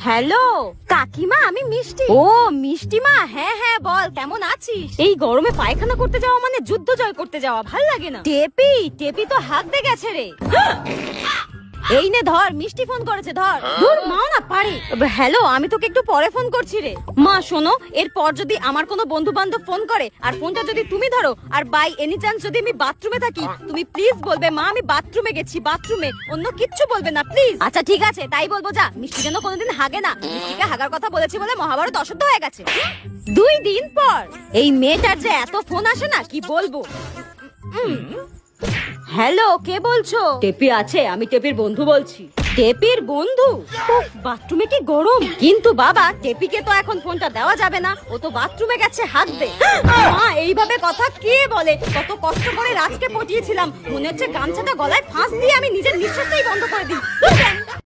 Hello কাকিমা, আমি মিষ্টি। ও মিষ্টি মা, হ্যাঁ হ্যাঁ বল, কেমন আছিস? এই গরমে পায়খানা করতে যাওয়া মানে যুদ্ধ জয় করতে যাওয়া, ভাল লাগে না। টেপি টেপি তো হাত দে গেছে রে। এই নে ধর, মিষ্টি ফোন করেছে, ধর। দূর মাও না পারে। হ্যালো, আমি তোকে একটু পরে ফোন করছি রে। মা শোনো, এরপর যদি আমার কোনো বন্ধু বান্ধব ফোন করে আর ফোনটা যদি তুমি ধরো, আর বাই এনি চান্স যদি আমি বাথরুমে থাকি, তুমি প্লিজ বলবে মা আমি বাথরুমে গেছি, বাথরুমে, অন্য কিচ্ছু বলবে না প্লিজ। আচ্ছা ঠিক আছে, তাই বলবো। যা, মিষ্টি যেন কোনোদিন হাগে না। মিষ্টিকে হাগার কথা বলেছি বলে মহাভারত অশুদ্ধ হয়ে গেছে। 2 দিন পর। এই মেয়েটার যে এত ফোন আসে না, কি বলবো। হ্যালো, কে বলছো? টেপি আছে, আমি টেপির বন্ধু বলছি। টেপির বন্ধু? বাথরুমে কি গরম। কিন্তু বাবা, টেপিকে তো এখন ফোনটা দেওয়া যাবে না, ও তো বাথরুমে গেছে হাত দে। মা এইভাবে কথা কে বলে? কত কষ্ট করে রাজকে পটিয়েছিলাম, মনে হচ্ছে গামছাটা গলায় ফাঁস দিয়ে আমি নিজের নিঃশ্বাসটাই বন্ধ করে দিই।